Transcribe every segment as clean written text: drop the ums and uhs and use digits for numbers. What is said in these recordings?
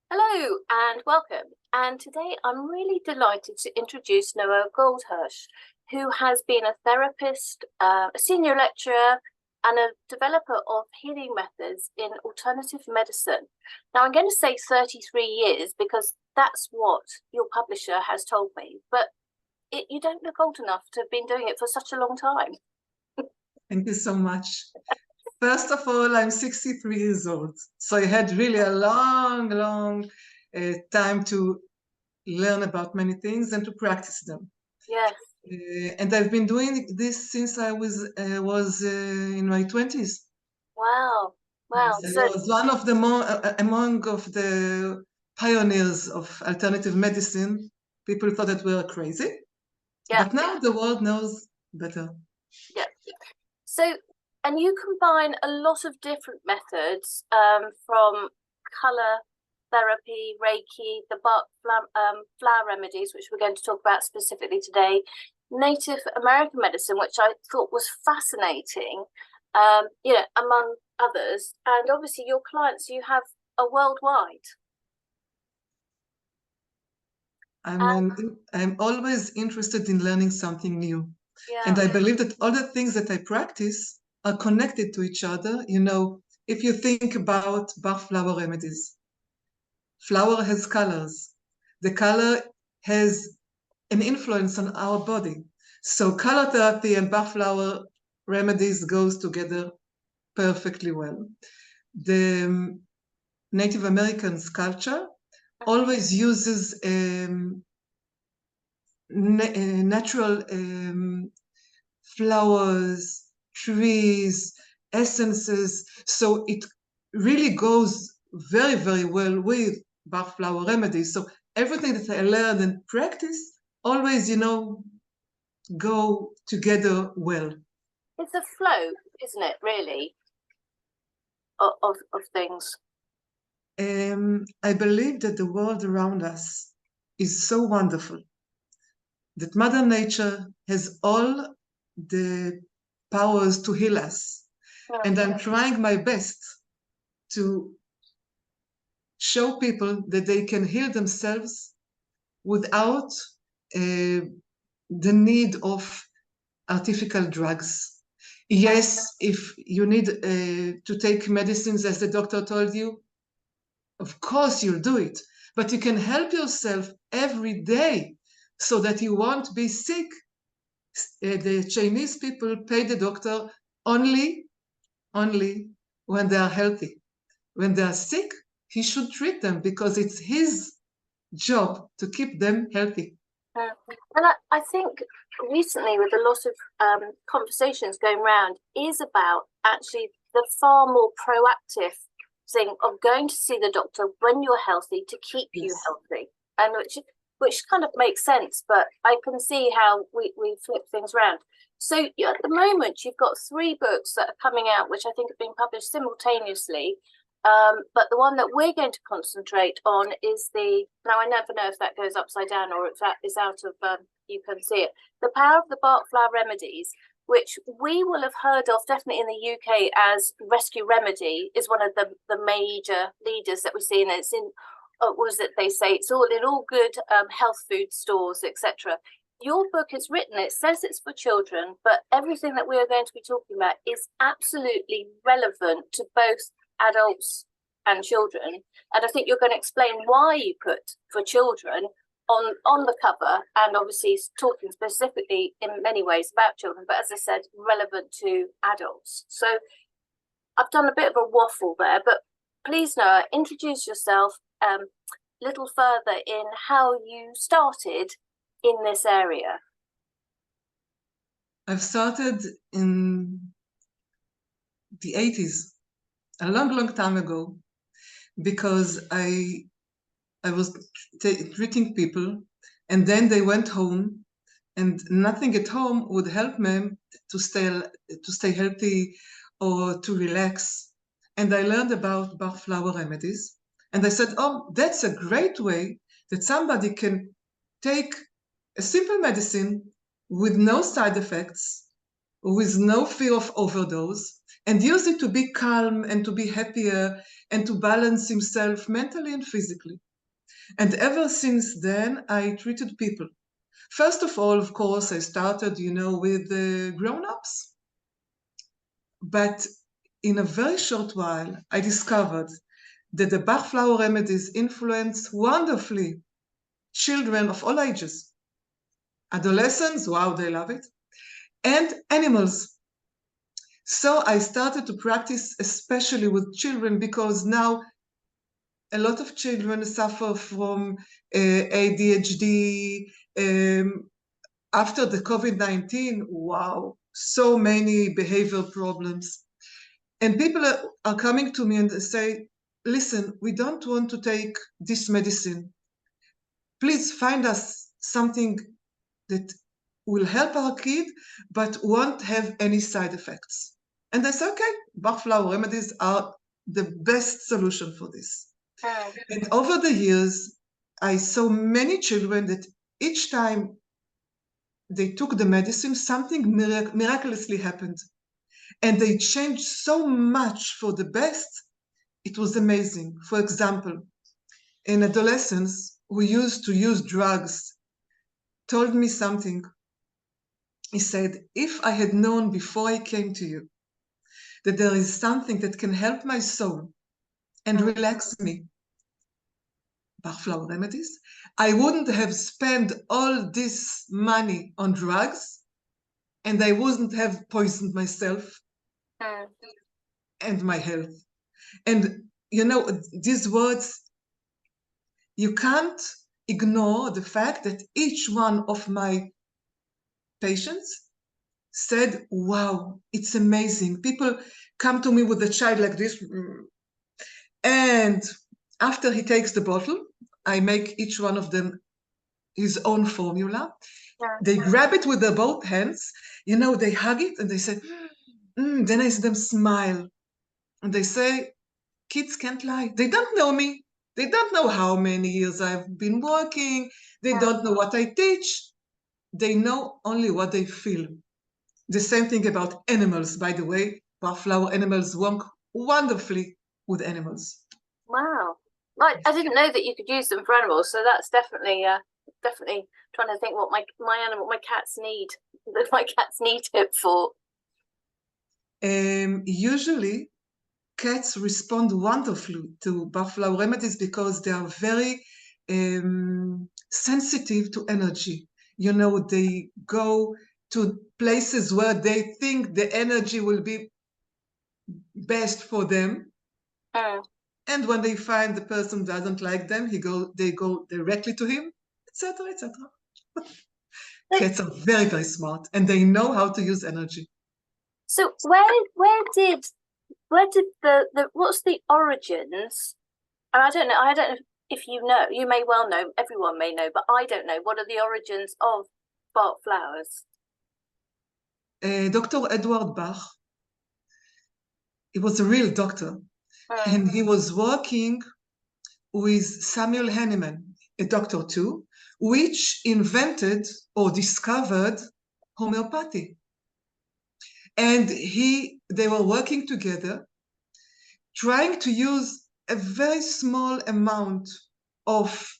Hello and welcome. And today I'm really delighted to introduce Noah Goldhirsh, who has been a therapist, a senior lecturer, and a developer of healing methods in alternative medicine. Now, I'm going to say 33 years because that's what your publisher has told me, but you don't look old enough to have been doing it for such a long time. Thank you so much. First of all, I'm 63 years old, so I had really a long time to learn about many things and to practice them. Yes. And I've been doing this since I was in my 20s. Wow. Wow. Yes, I was one of the among of the pioneers of alternative medicine. People thought that we were crazy, but now the world knows better. Yeah. So, and you combine a lot of different methods from color therapy, Reiki, the Bach flower remedies, which we're going to talk about specifically today, Native American medicine, which I thought was fascinating, among others. And obviously your clients you have are worldwide. I'm always interested in learning something new. Yeah. And I believe that all the things that I practice are connected to each other. You know, if you think about Bach flower remedies, flower has colors. The color has an influence on our body. So color therapy and Bach flower remedies goes together perfectly well. The Native American culture always uses natural flowers, trees, essences. So it really goes very, very well with Bach flower remedies. So everything that I learned and practice always, go together well. It's a flow, isn't it, really, of things? I believe that the world around us is so wonderful that Mother Nature has all the powers to heal us. And I'm trying my best to show people that they can heal themselves without the need of artificial drugs. Yes, if you need to take medicines as the doctor told you, of course you'll do it, but you can help yourself every day so that you won't be sick. The Chinese people pay the doctor only when they are healthy. When they are sick, he should treat them because it's his job to keep them healthy. And I think recently with a lot of conversations going around is about actually the far more proactive thing of going to see the doctor when you're healthy to keep you healthy, and which kind of makes sense, but I can see how we flip things around. So at the moment you've got 3 books that are coming out which I think are being published simultaneously. But the one that we're going to concentrate on is now I never know if that goes upside down or if that is out of, you can see it, The Power of the Bach Flower Remedies, which we will have heard of definitely in the UK as Rescue Remedy, is one of the major leaders that we see, and it's in, what was it they say, it's all in all good health food stores, etc. Your book is written, it says it's for children, but everything that we are going to be talking about is absolutely relevant to both adults and children, and I think you're going to explain why you put for children on the cover, and obviously talking specifically in many ways about children, but as I said, relevant to adults. So I've done a bit of a waffle there, but please, Noah, introduce yourself a little further in how you started in this area. I've started in the 80s, a long time ago, because I was treating people, and then they went home, and nothing at home would help them to stay healthy or to relax. And I learned about Bach flower remedies, and I said, oh, that's a great way that somebody can take a simple medicine with no side effects, with no fear of overdose, and use it to be calm and to be happier and to balance himself mentally and physically. And ever since then, I treated people. First of all, of course, I started, with the grown-ups. But in a very short while, I discovered that the Bach flower remedies influence wonderfully children of all ages. Adolescents, wow, they love it. And animals. So I started to practice especially with children, because now a lot of children suffer from ADHD. After the COVID-19, wow, so many behavioral problems. And people are coming to me and say, listen, we don't want to take this medicine. Please find us something that will help our kid, but won't have any side effects. And I say, okay, Bach flower remedies are the best solution for this. And over the years, I saw many children that each time they took the medicine, something miraculously happened. And they changed so much for the best. It was amazing. For example, an adolescent who used to use drugs told me something. He said, if I had known before I came to you that there is something that can help my soul and relax me, Bach flower remedies, I wouldn't have spent all this money on drugs, and I wouldn't have poisoned myself and my health. And these words, you can't ignore the fact that each one of my patients said, wow, it's amazing. People come to me with a child like this, and after he takes the bottle, I make each one of them his own formula. They grab it with their both hands, they hug it, and they say, then I see them smile. And they say, kids can't lie. They don't know me. They don't know how many years I've been working. They don't know what I teach. They know only what they feel. The same thing about animals, by the way. Bach flower animals work wonderfully with animals. Wow. Like, I didn't know that you could use them for animals, so that's definitely trying to think what my cats need. My cats need it for. Usually, cats respond wonderfully to Bach flower remedies because they are very sensitive to energy. They go to places where they think the energy will be best for them. And when they find the person doesn't like them, they go directly to him, etc., etc. Cats are very, very smart, and they know how to use energy. So where did the what's the origins? And I don't know if you know, you may well know, everyone may know, but I don't know, what are the origins of Bach flowers? Dr. Edward Bach, he was a real doctor, and he was working with Samuel Hahnemann, a doctor too, which invented or discovered homeopathy. And they were working together, trying to use a very small amount of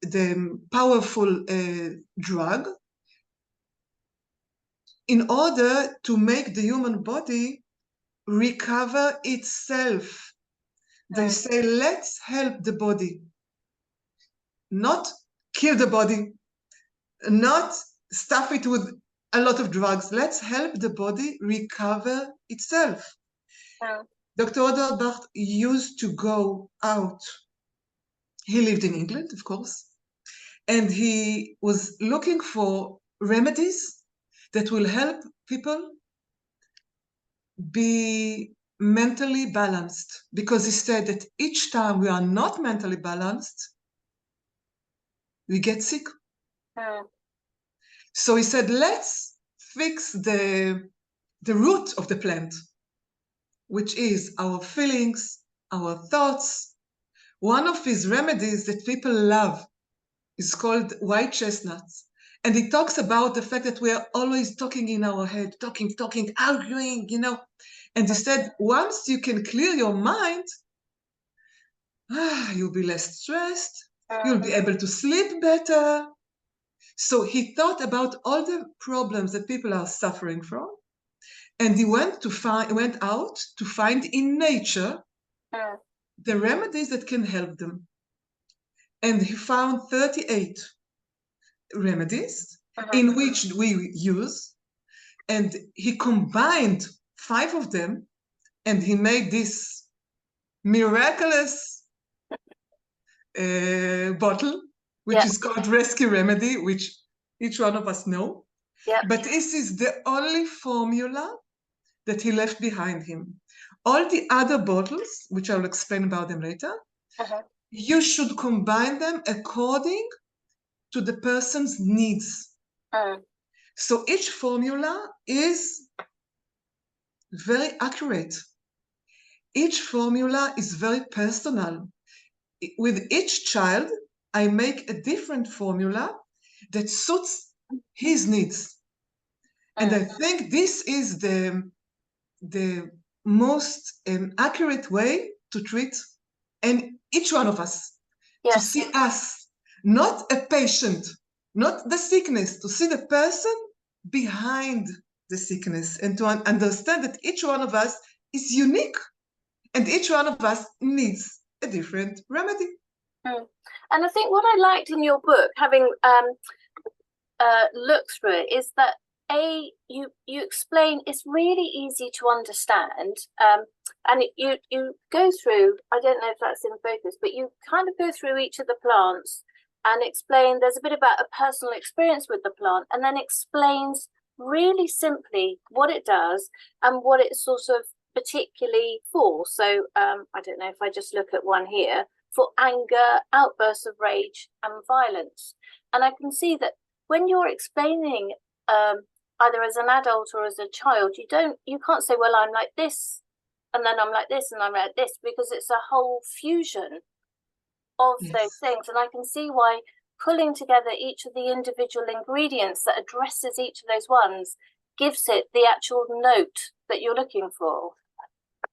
the powerful drug in order to make the human body recover itself. They say, let's help the body, not kill the body, not stuff it with a lot of drugs. Let's help the body recover itself. Dr. Edward Bach used to go out. He lived in England, of course, and he was looking for remedies that will help people be mentally balanced, because he said that each time we are not mentally balanced, we get sick. So he said, let's fix the root of the plant, which is our feelings, our thoughts. One of his remedies that people love is called white chestnuts. And he talks about the fact that we are always talking in our head, talking, arguing, And he said, once you can clear your mind, you'll be less stressed, you'll be able to sleep better. So he thought about all the problems that people are suffering from, and he went out to find in nature the remedies that can help them. And he found 38 remedies in which we use, and he combined 5 of them, and he made this miraculous bottle, which is called Rescue Remedy, which each one of us know. But this is the only formula that he left behind him. All the other bottles, which I'll explain about them later, you should combine them according to the person's needs. So each formula is very accurate. Each formula is very personal. With each child, I make a different formula that suits his needs. And I think this is the most accurate way to treat each one of us, to see us, not a patient, not the sickness, to see the person behind the sickness, and to understand that each one of us is unique and each one of us needs a different remedy. And I think what I liked in your book, having looked through it, is that you explain it's really easy to understand, and you go through, I don't know if that's in focus, but you kind of go through each of the plants and explain, there's a bit about a personal experience with the plant, and then explains really simply what it does and what it's sort of particularly for. So I don't know if I just look at one here, for anger, outbursts of rage and violence. And I can see that when you're explaining either as an adult or as a child, you can't say, well, I'm like this and then I'm like this and I'm like this, because it's a whole fusion of those things. And I can see why pulling together each of the individual ingredients that addresses each of those ones gives it the actual note that you're looking for.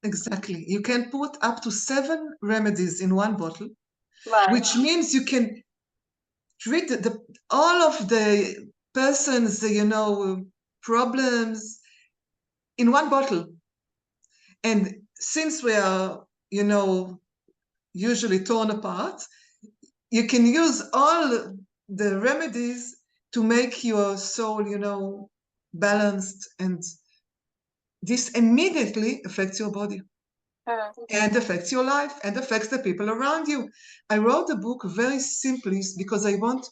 Exactly. You can put up to 7 remedies in one bottle, which means you can treat all of the person's, problems in one bottle. And since we are, usually torn apart, you can use all the remedies to make your soul, balanced, and this immediately affects your body and affects your life and affects the people around you. I wrote the book very simply because I want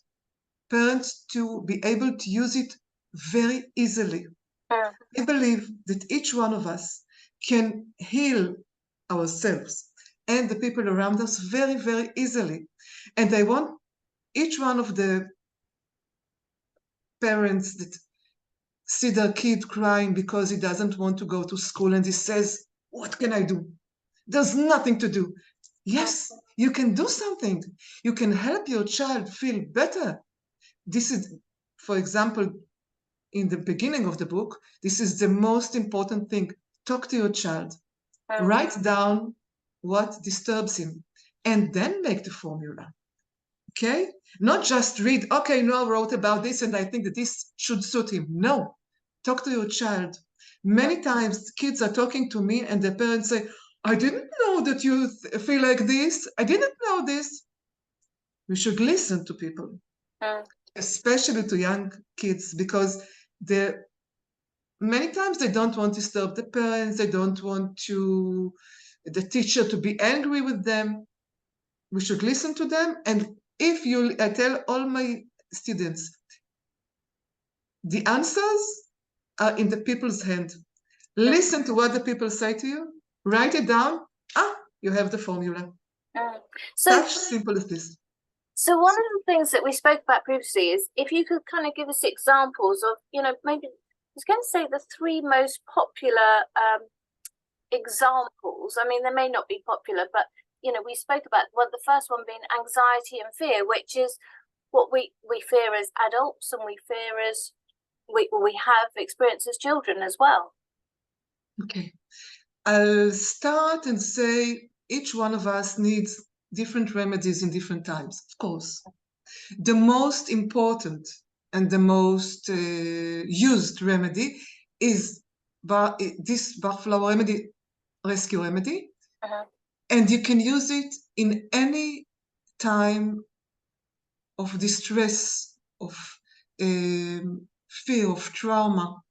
parents to be able to use it very easily. I believe that each one of us can heal ourselves and the people around us very, very easily. And I want each one of the parents that see their kid crying because he doesn't want to go to school and he says, what can I do? There's nothing to do. Yes, you can do something. You can help your child feel better. This is, for example, in the beginning of the book, this is the most important thing. Talk to your child. Write down what disturbs him and then make the formula. Okay? Not just read, okay, Noah wrote about this and I think that this should suit him. No. Talk to your child. Many times kids are talking to me and the parents say, I didn't know that you feel like this. I didn't know this. We should listen to people, especially to young kids, because many times they don't want to disturb the parents. They don't want the teacher to be angry with them. We should listen to them. And I tell all my students, the answers are in the people's hand. Listen to what the people say to you, write it down. You have the formula. Such simple as this. So one of the things that we spoke about previously is if you could kind of give us examples of, maybe I was going to say the 3 most popular examples. I mean, they may not be popular, but, we spoke about the first one being anxiety and fear, which is what we fear as adults, and we fear as we have experienced as children as well. Okay, I'll start and say each one of us needs different remedies in different times, of course. The most important and the most used remedy is this Bach flower remedy, rescue remedy, and you can use it in any time of distress, of fear, of trauma.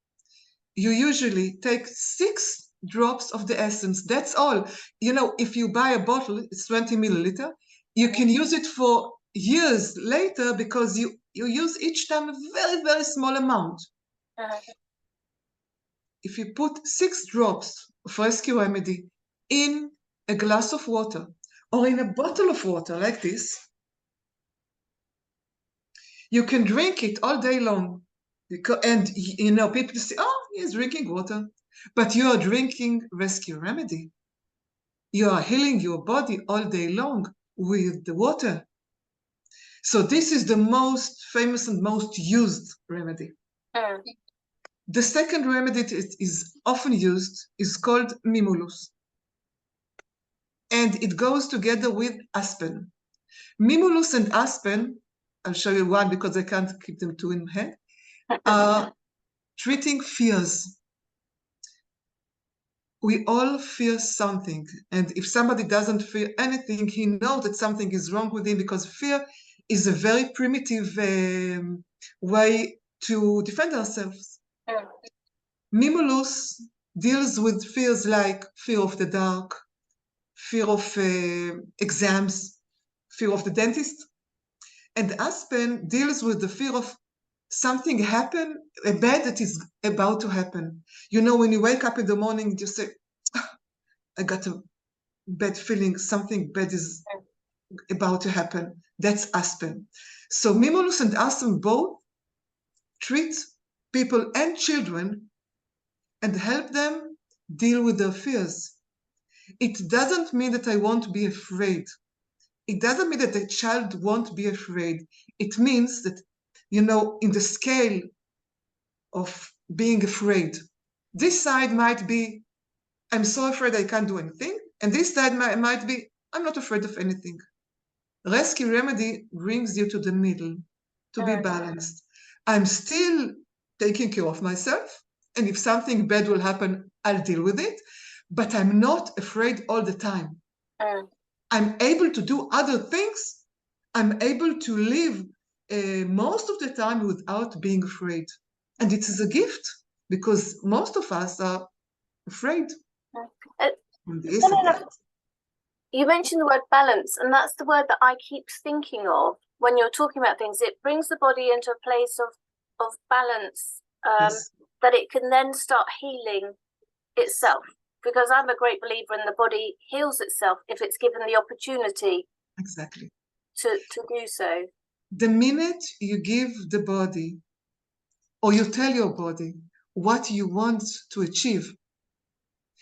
You usually take 6 drops of the essence. That's all. You know, if you buy a bottle, it's 20 milliliter. You can use it for years later because you use each time a very, very small amount. If you put 6 drops of rescue remedy in a glass of water or in a bottle of water like this, you can drink it all day long. And you know, people say, oh, he's drinking water. But you are drinking rescue remedy. You are healing your body all day long with the water. So this is the most famous and most used remedy. The second remedy that is often used is called mimulus. And it goes together with aspen. Mimulus and aspen, I'll show you one because I can't keep them two in my head, are treating fears. We all fear something, and if somebody doesn't fear anything, he knows that something is wrong with him, because fear is a very primitive way to defend ourselves. Mimulus deals with fears like fear of the dark, fear of exams, fear of the dentist, and aspen deals with the fear of something happen, a bad that is about to happen. You know, when you wake up in the morning, you say, I got a bad feeling, something bad is about to happen. That's aspen. So mimulus and aspen both treat people and children and help them deal with their fears. It doesn't mean that I won't be afraid. It doesn't mean that the child won't be afraid. It means that, you know, in the scale of being afraid, this side might be, I'm so afraid I can't do anything. And this side might be, I'm not afraid of anything. Rescue remedy brings you to the middle, to be balanced. I'm still taking care of myself, and if something bad will happen, I'll deal with it, but I'm not afraid all the time. I'm able to do other things. I'm able to live most of the time without being afraid. And it is a gift, because most of us are afraid. You mentioned the word balance, and that's the word that I keep thinking of when you're talking about things. It brings the body into a place of balance, yes, that it can then start healing itself. Because I'm a great believer in the body heals itself if it's given the opportunity. Exactly. To do so. The minute you give the body, or you tell your body what you want to achieve.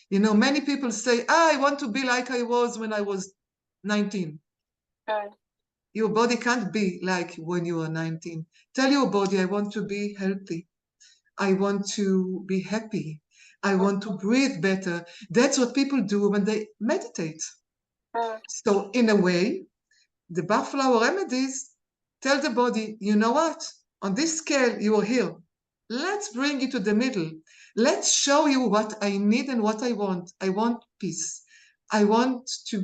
You know, many people say, I want to be like I was when I was 19. Your body can't be like when you were 19. Tell your body, I want to be healthy. I want to be happy. I want to breathe better. That's what people do when they meditate. So in a way, the Bach flower remedies tell the body, you know what? On this scale, you are here. Let's bring you to the middle. Let's show you what I need and what I want. I want peace. I want to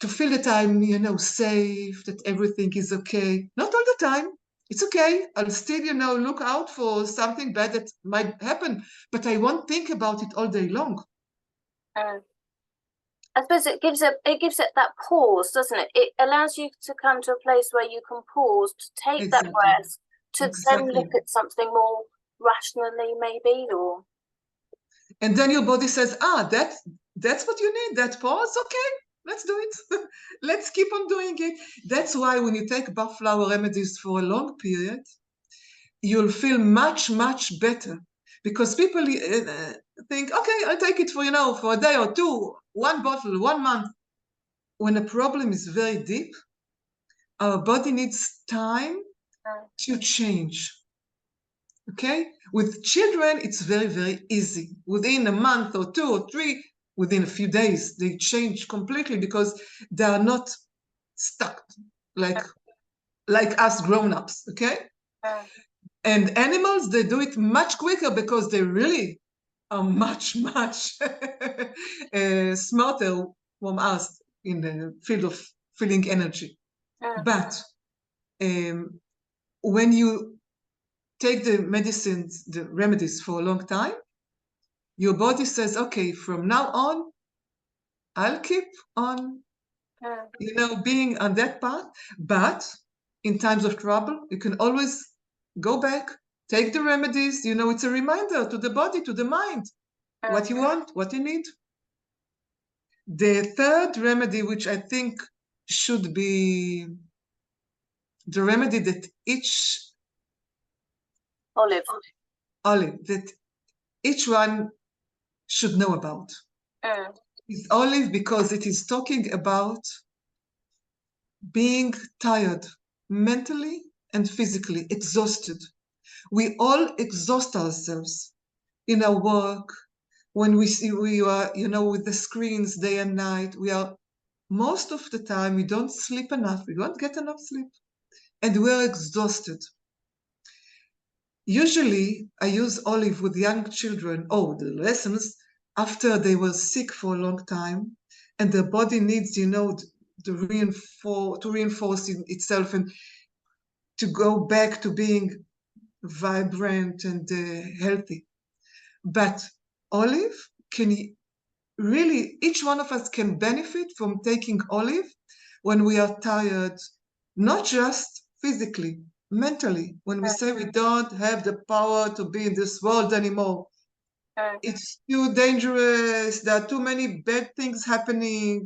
feel that I'm, you know, safe, that everything is okay. Not all the time. It's okay. I'll still, you know, look out for something bad that might happen, but I won't think about it all day long. I suppose it gives it that pause, doesn't it? It allows you to come to a place where you can pause, to take Exactly. that breath, to then look at something more rationally, maybe, or. And then your body says, that's what you need, that pause, okay, let's do it. Let's keep on doing it. That's why when you take Bach flower remedies for a long period, you'll feel much, much better. Because people think, okay, I'll take it for, you know, for a day or two, 1 bottle, 1 month. When a problem is very deep, Our body needs time to change. Okay? With children, it's very, very easy. Within a month or 2 or 3, within a few days, they change completely because they are not stuck like us grown-ups, okay? And animals, they do it much quicker because they really are much, much smarter from us in the field of feeling energy. But when you take the medicines, the remedies for a long time, your body says, okay, from now on, I'll keep on, being on that path. But in times of trouble, you can always go back, take the remedies. It's a reminder to the body, to the mind, what you want, what you need. The third remedy, which I think should be the remedy that each Olive, that each one should know about, is olive, because it is talking about being tired, mentally and physically exhausted. We all exhaust ourselves in our work. When we are, with the screens day and night, most of the time, we don't sleep enough. We don't get enough sleep. And we're exhausted. Usually, I use olive with young children, the lessons, after they were sick for a long time, and their body needs, to reinforce itself and to go back to being vibrant and healthy. But olive can really, each one of us can benefit from taking olive when we are tired, not just physically, mentally, when we say we don't have the power to be in this world anymore. It's too dangerous. There are too many bad things happening.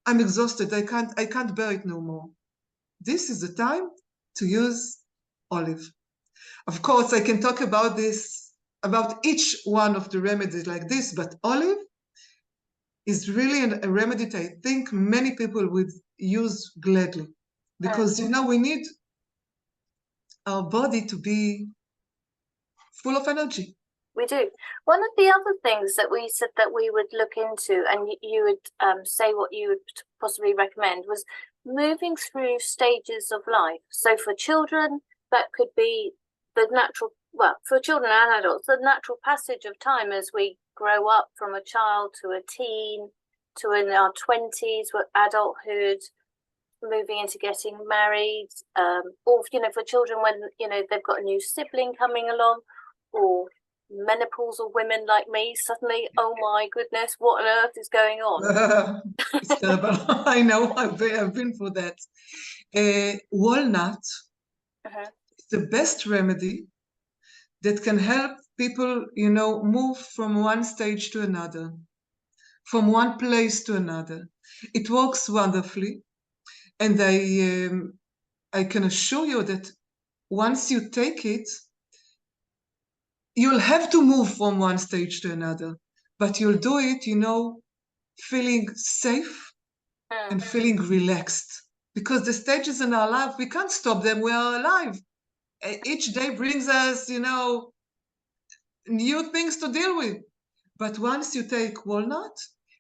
I'm exhausted. I can't bear it no more. This is the time to use olive. Of course, I can talk about each one of the remedies like this, but olive is really a remedy that I think many people would use gladly, because we need our body to be full of energy. We do. One of the other things that we said that we would look into, and you would say what you would possibly recommend, was moving through stages of life. So for children, that could be the natural, for children and adults, the natural passage of time as we grow up from a child to a teen, to in our 20s, with adulthood, moving into getting married, or for children when they've got a new sibling coming along, or menopausal women like me suddenly, oh my goodness, what on earth is going on? It's terrible. I know, I've been through that. Walnut is the best remedy that can help people move from one stage to another, from one place to another. It works wonderfully, and I can assure you that once you take it, you'll have to move from one stage to another, but you'll do it, feeling safe and feeling relaxed. Because the stages in our life, we can't stop them, we are alive. Each day brings us, new things to deal with. But once you take walnut,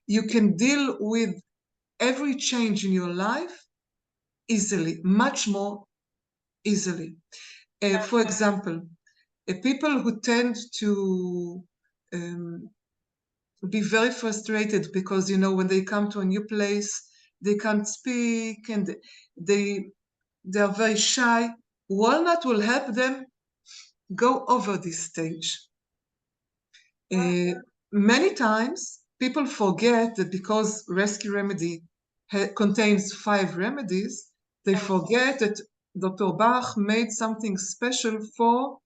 you can deal with every change in your life easily, much more easily. For example, people who tend to be very frustrated because, when they come to a new place, they can't speak and they are very shy. Walnut will help them go over this stage. Many times, people forget that because Rescue Remedy contains 5 remedies, they forget that Dr. Bach made something special for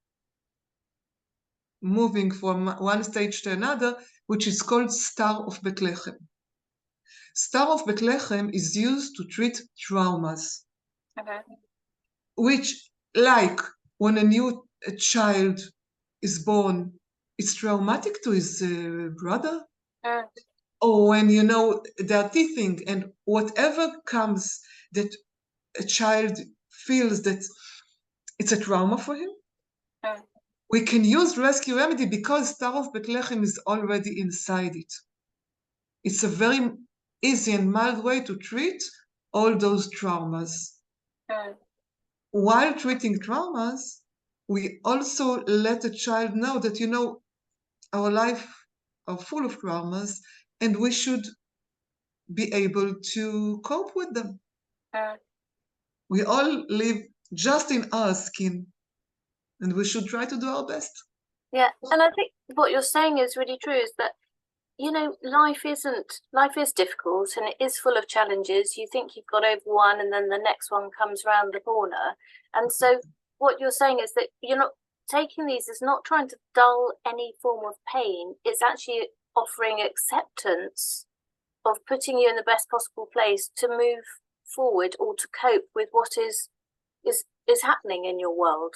moving from one stage to another, which is called Star of Bethlehem. Star of Bethlehem is used to treat traumas, which, like when a new child is born, it's traumatic to his brother, or when, they are teething, and whatever comes that a child feels that it's a trauma for him, we can use rescue remedy because Star of Bethlehem is already inside it. It's a very easy and mild way to treat all those traumas. While treating traumas, we also let the child know that, you know, our life are full of traumas and we should be able to cope with them. We all live just in our skin and we should try to do our best. Yeah, and I think what you're saying is really true, is that, you know, life is difficult and it is full of challenges. You think you've got over one and then the next one comes around the corner. And so what you're saying is that you're not taking these as not trying to dull any form of pain. It's actually offering acceptance of putting you in the best possible place to move forward or to cope with what is happening in your world.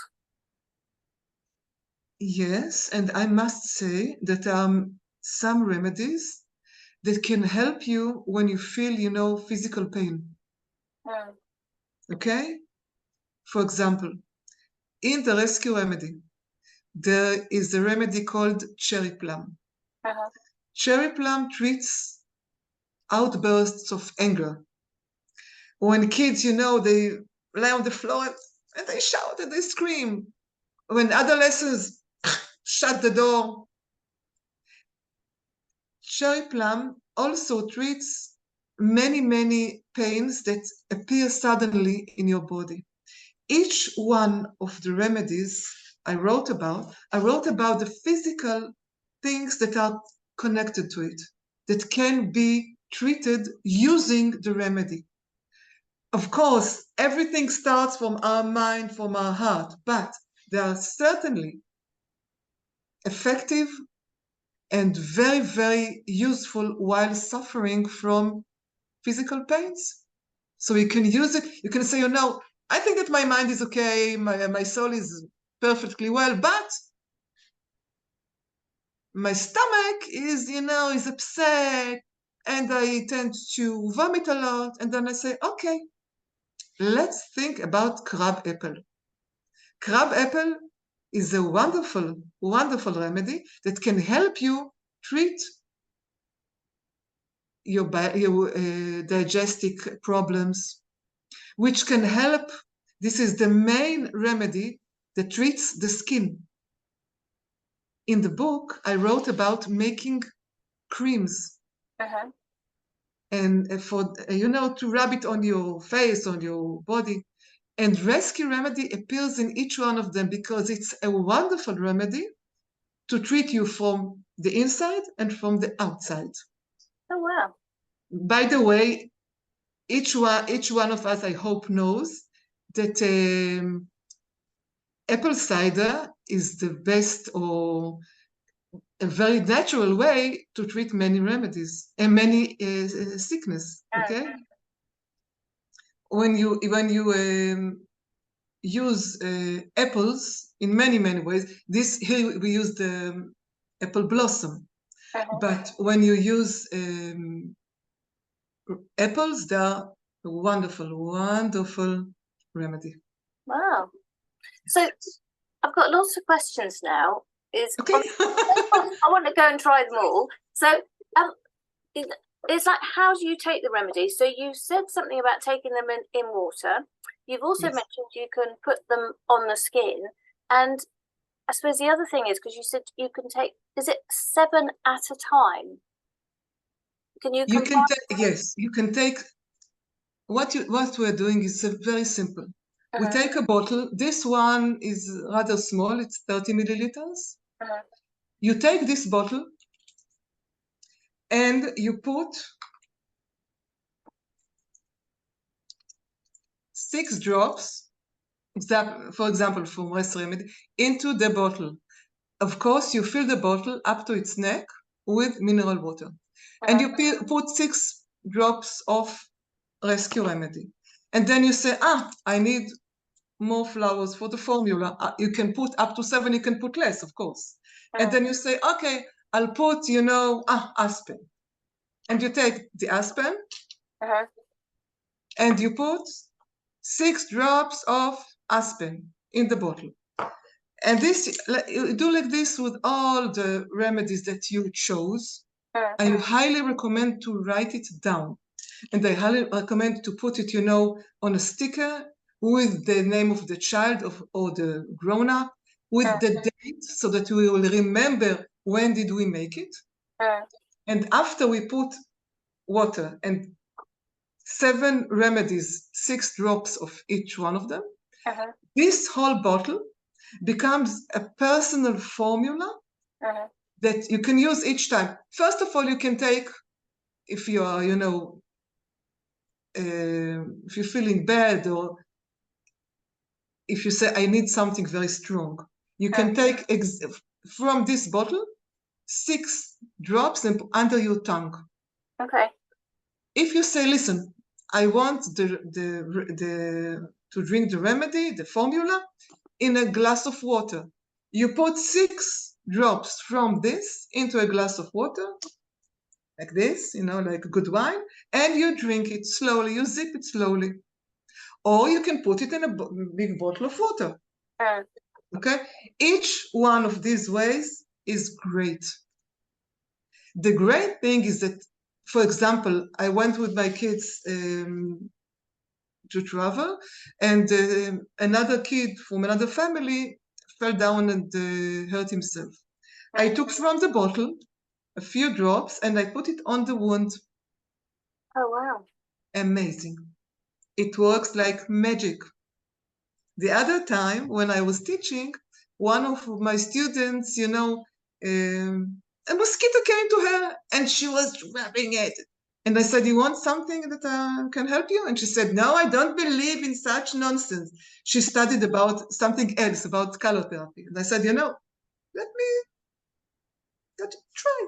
Yes, and I must say that some remedies that can help you when you feel, you know, physical pain. Okay? For example, in the rescue remedy, there is a remedy called cherry plum. Cherry plum treats outbursts of anger. When kids, you know, they lay on the floor and they shout and they scream. When adolescents shut the door. Cherry plum also treats many pains that appear suddenly in your body. Each one of the remedies I wrote about the physical things that are connected to it, that can be treated using the remedy. Of course, everything starts from our mind, from our heart, but they are certainly effective and very useful while suffering from physical pains. So you can use it, you can say, you know, I think that my mind is okay, my soul is perfectly well, but my stomach is, you know, is upset, and I tend to vomit a lot, and then I say, okay, let's think about crab apple. Crab apple is a wonderful remedy that can help you treat your digestive problems, which can help. This is the main remedy that treats the skin. In the book, I wrote about making creams. And for, you know, to rub it on your face, on your body. And rescue remedy appears in each one of them because it's a wonderful remedy to treat you from the inside and from the outside. Oh, wow. By the way, each one of us, I hope, knows that apple cider is the best or a very natural way to treat many remedies and many sickness. Okay, when you use apples in many ways. This here we use the apple blossom, but when you use apples, they are a wonderful remedy. Wow. So I've got lots of questions now. Okay. I want to go and try them all. So it's like, how do you take the remedy? So you said something about taking them in water. You've also mentioned you can put them on the skin. And I suppose the other thing is, because you said you can take, is it 7 at a time? Can you? Yes, you can take. What we're doing is very simple. We take a bottle. This one is rather small. It's 30 milliliters. You take this bottle and you put 6 drops, for example, from Rescue Remedy, into the bottle. Of course, you fill the bottle up to its neck with mineral water. And you put 6 drops of Rescue Remedy. And then you say, I need more flowers for the formula. You can put up to 7, you can put less, of course. And then you say, okay, I'll put, you know, aspen. And you take the aspen and you put 6 drops of aspirin in the bottle. And this, you do like this with all the remedies that you chose. I highly recommend to write it down. And I highly recommend to put it, on a sticker with the name of the child or the grown-up, with the date, so that we will remember when did we make it. And after we put water and 7 remedies, 6 drops of each one of them, this whole bottle becomes a personal formula that you can use each time. First of all, you can take, if you are, if you're feeling bad, or if you say, I need something very strong, you can take from this bottle 6 drops and under your tongue. Okay. If you say, listen, I want to drink the remedy, the formula, in a glass of water, you put 6 drops from this into a glass of water, like this, like good wine, and you drink it slowly, you sip it slowly. Or you can put it in a big bottle of water. Okay? Each one of these ways is great. The great thing is that, for example, I went with my kids to travel, and another kid from another family fell down and hurt himself. I took from the bottle a few drops and I put it on the wound. Oh, wow. Amazing. It works like magic. The other time when I was teaching, one of my students, a mosquito came to her and she was rubbing it. And I said, you want something that can help you? And she said, no, I don't believe in such nonsense. She studied about something else, about color therapy. And I said, let me try.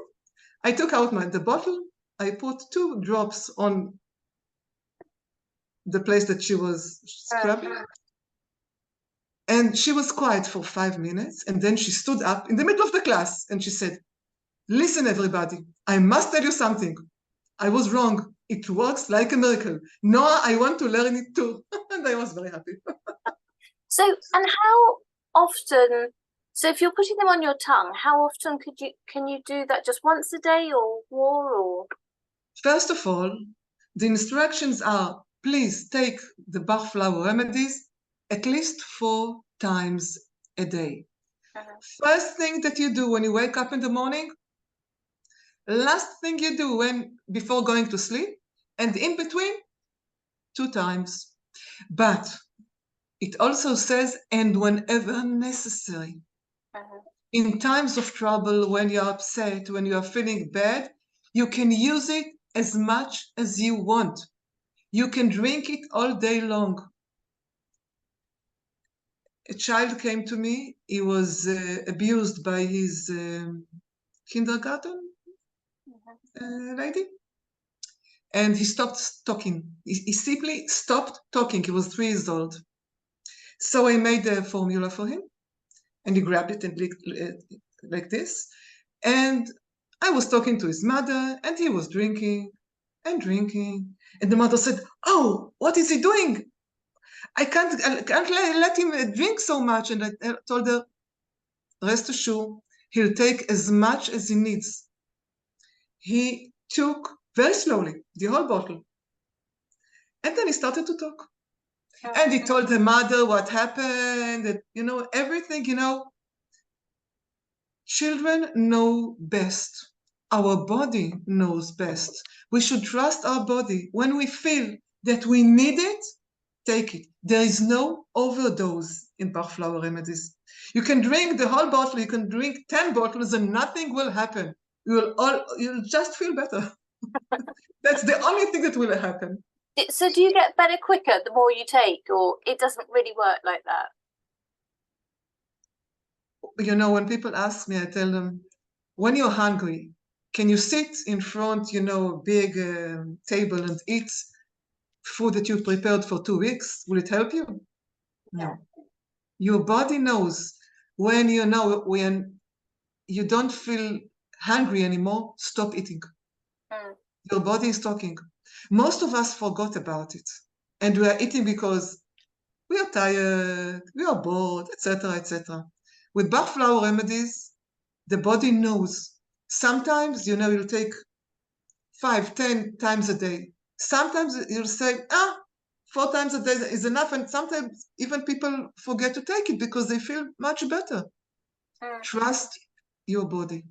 I took out the bottle. I put 2 drops on the place that she was scrubbing. And she was quiet for 5 minutes. And then she stood up in the middle of the class and she said, listen, everybody, I must tell you something. I was wrong. It works like a miracle. Noah, I want to learn it too. And I was very happy. So, and how often, so if you're putting them on your tongue, how often can you do that? Just once a day or more? Or? First of all, the instructions are, please take the Bach flower remedies at least 4 times a day. First thing that you do when you wake up in the morning, last thing you do before going to sleep, and in between, 2 times. But it also says, and whenever necessary. In times of trouble, when you're upset, when you are feeling bad, you can use it as much as you want. You can drink it all day long. A child came to me. He was abused by his kindergarten lady. And he stopped talking. He simply stopped talking. He was 3 years old. So I made a formula for him. And he grabbed it and like this. And I was talking to his mother, and he was drinking and drinking. And the mother said, oh, what is he doing? I can't let him drink so much. And I told her, rest assured, he'll take as much as he needs. He took very slowly the whole bottle. And then he started to talk. And he told the mother what happened, that, everything, Children know best. Our body knows best. We should trust our body. When we feel that we need it, take it. There is no overdose in Bach flower remedies. You can drink the whole bottle, you can drink 10 bottles and nothing will happen. You'll just feel better. That's the only thing that will happen. So do you get better quicker the more you take, or it doesn't really work like that? When people ask me, I tell them, when you're hungry, can you sit in front, big table and eat food that you prepared for 2 weeks? Will it help you? No. Your body knows when you don't feel hungry anymore, stop eating. Your body is talking. Most of us forgot about it. And we are eating because we are tired, we are bored, etc., etc. With Bach flower remedies, the body knows. Sometimes, you'll take 5, 10 times a day. Sometimes you'll say, 4 times a day is enough. And sometimes even people forget to take it because they feel much better. Trust your body.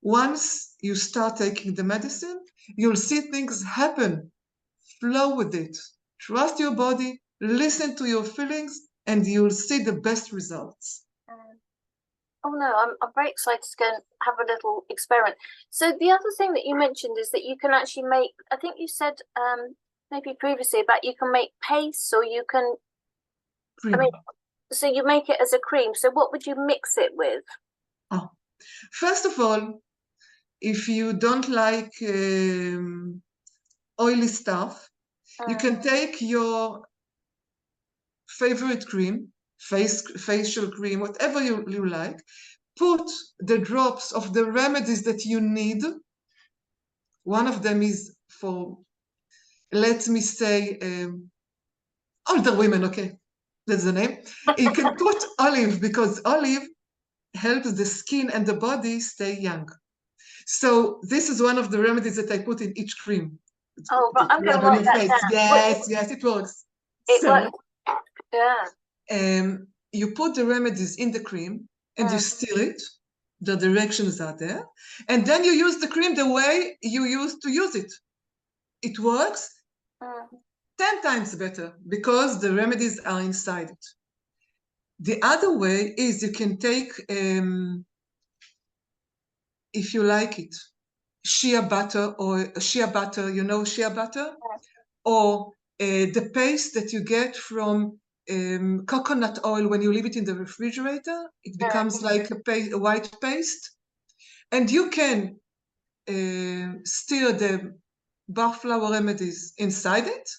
Once you start taking the medicine, you'll see things happen. Flow with it. Trust your body, listen to your feelings, and you'll see the best results. Oh no, I'm very excited to go and have a little experiment. So the other thing that you mentioned is that you can actually make, I think you said maybe previously about you can make paste, or you can, Cream. I mean, so you make it as a cream. So what would you mix it with? Oh. First of all, if you don't like oily stuff, you can take your favorite cream, facial cream, whatever you like, put the drops of the remedies that you need. One of them is for, let me say, older women, okay, that's the name. You can put olive, because olive helps the skin and the body stay young. So this is one of the remedies that I put in each cream. Oh, but I'm going to write that down. Yes, it works. It works. Yeah. You put the remedies in the cream and you stir it. The directions are there. And then you use the cream the way you used to use it. It works 10 times better because the remedies are inside it. The other way is you can take, if you like it, shea butter, shea butter, shea butter? Or the paste that you get from coconut oil when you leave it in the refrigerator. It becomes like a white paste. And you can stir the Bach flower remedies inside it,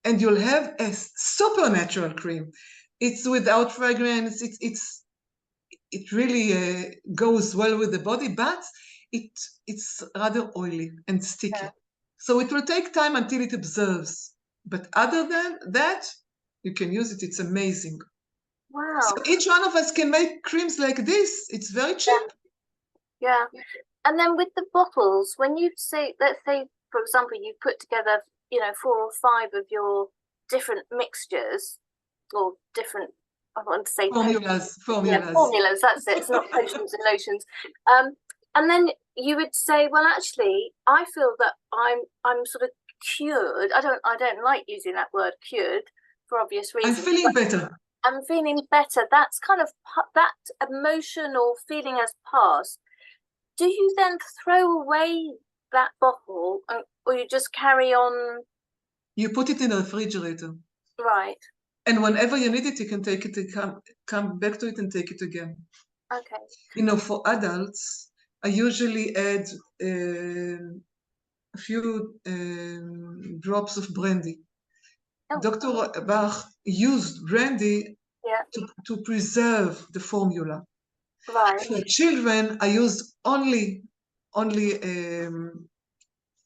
and you'll have a supernatural cream. It's without fragrance. It really goes well with the body, but it's rather oily and sticky. So it will take time until it absorbs. But other than that, you can use it. It's amazing. Wow. So each one of us can make creams like this. It's very cheap. Yeah. And then with the bottles, when you say, let's say, for example, you put together, 4 or 5 of your different mixtures or different, I want to say formulas. Yeah, formulas, that's it. It's not potions and lotions. And then you would say, well, actually, I feel that I'm sort of cured. I don't like using that word cured for obvious reasons. I'm feeling better. I'm feeling better. That's kind of that emotional feeling has passed. Do you then throw away that bottle, or you just carry on? You put it in the refrigerator. Right. And whenever you need it, you can take it, come back to it and take it again. Okay. For adults, I usually add a few drops of brandy. Dr. Bach used brandy to preserve the formula. Right. For children, I use only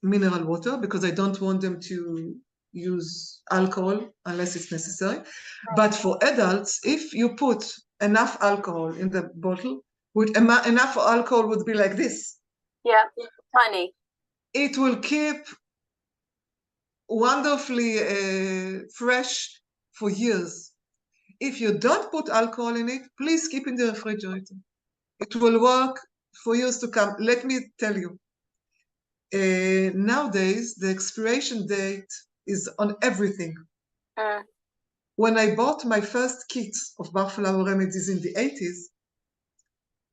mineral water because I don't want them to use alcohol unless it's necessary. But for adults, if you put enough alcohol in the bottle, enough alcohol would be like this. Yeah, tiny. It will keep wonderfully fresh for years. If you don't put alcohol in it, please keep in the refrigerator. It will work for years to come. Let me tell you, nowadays, the expiration date is on everything. When I bought my first kit of Bach flower remedies in the 80s,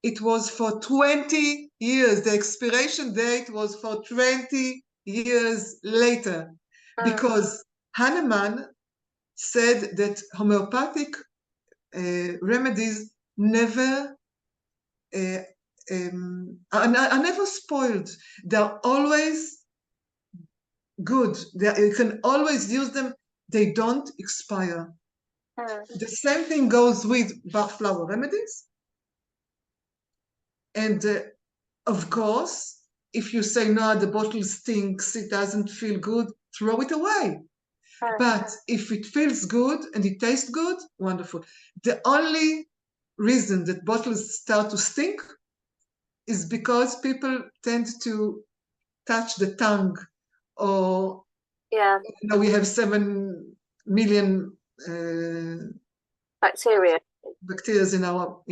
it was for 20 years. The expiration date was for 20 years later, because Hahnemann said that homeopathic remedies never are never spoiled. They're always good. You can always use them. They don't expire. The same thing goes with Bach flower remedies. And of course, if you say, no, the bottle stinks, it doesn't feel good, throw it away. But if it feels good and it tastes good, wonderful. The only reason that bottles start to stink is because people tend to touch the tongue, or we have 7 million bacteria in our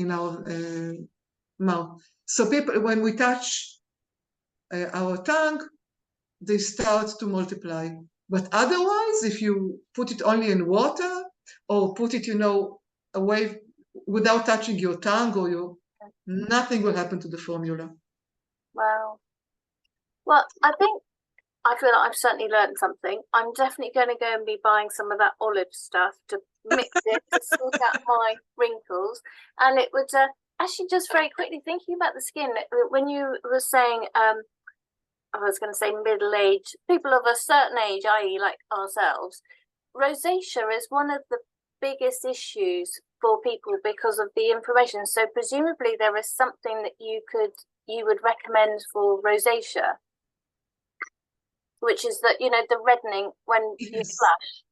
mouth. So people, when we touch our tongue, they start to multiply. But otherwise, if you put it only in water or put it, away without touching your tongue or nothing will happen to the formula. Wow. Well, I feel like I've certainly learned something. I'm definitely going to go and be buying some of that olive stuff to mix it to sort out my wrinkles. And it would actually, just very quickly, thinking about the skin, when you were saying, I was going to say middle-aged, people of a certain age, i.e. like ourselves, rosacea is one of the biggest issues for people because of the inflammation. So presumably there is something that you would recommend for rosacea, which is that, the reddening when you flush.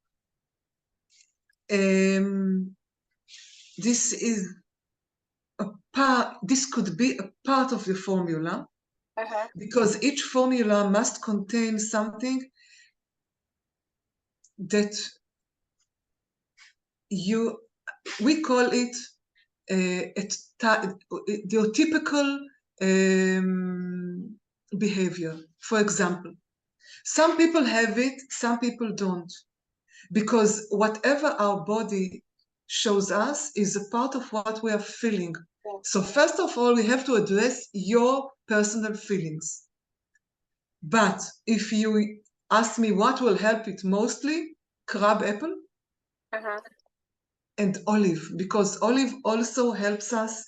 This could be a part of the formula, because each formula must contain something that we call it your typical behavior. For example, some people have it, some people don't, because whatever our body shows us is a part of what we are feeling. So first of all, we have to address your personal feelings. But if you ask me what will help it mostly, crab apple and olive, because olive also helps us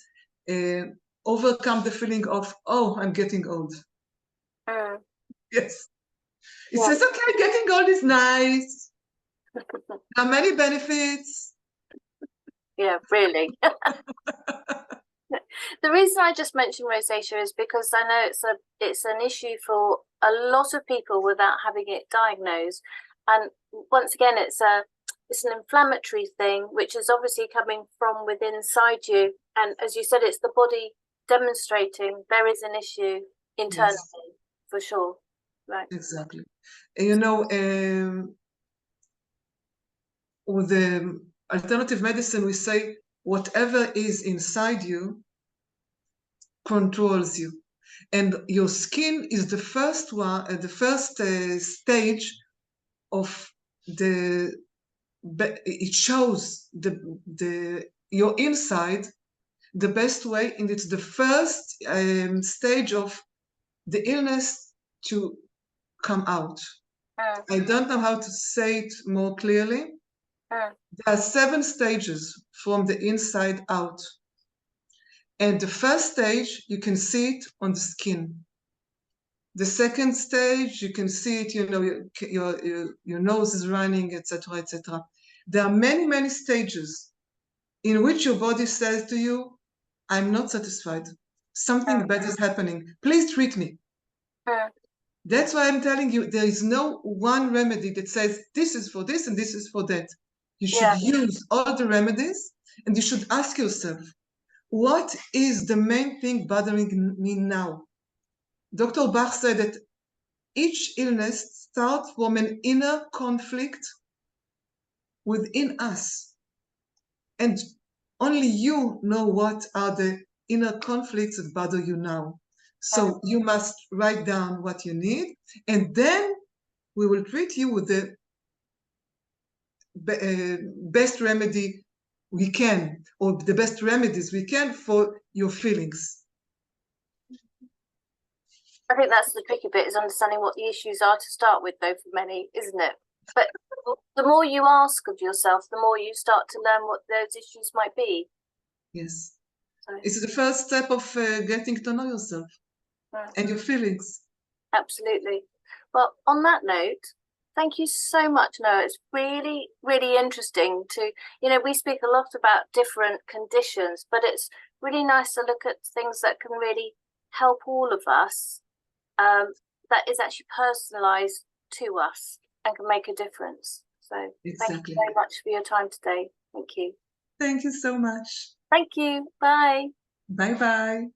overcome the feeling of, oh, I'm getting old. Yes. It says, okay, getting old is nice. There are many benefits. Yeah, really. The reason I just mentioned rosacea is because I know it's an issue for a lot of people without having it diagnosed. And once again, it's an inflammatory thing, which is obviously coming from within inside you. And as you said, it's the body demonstrating there is an issue internally, for sure. Right. Exactly. With the alternative medicine, we say whatever is inside you controls you, and your skin is the first one, the first stage of it shows your inside the best way, and it's the first stage of the illness to come out. I don't know how to say it more clearly. There are 7 stages from the inside out. And the first stage, you can see it on the skin. The second stage, you can see it, your nose is running, etc., etc. There are many, many stages in which your body says to you, I'm not satisfied. Something bad is happening. Please treat me. That's why I'm telling you, there is no one remedy that says this is for this and this is for that. You should use all the remedies, and you should ask yourself, what is the main thing bothering me now? Dr. Bach said that each illness starts from an inner conflict within us. And only you know what are the inner conflicts that bother you now. So you must write down what you need, and then we will treat you with the best remedy we can, or the best remedies we can for your feelings. I think that's the tricky bit, is understanding what the issues are to start with, though, for many, isn't it? But the more you ask of yourself, the more you start to learn what those issues might be. Yes. So it's the first step of getting to know yourself and your feelings. Absolutely. Well, on that note, thank you so much, Noah. It's really, really interesting to, we speak a lot about different conditions, but it's really nice to look at things that can really help all of us, that is actually personalised to us and can make a difference. So thank you Exactly. very much for your time today. Thank you. Thank you so much. Thank you. Bye. Bye-bye.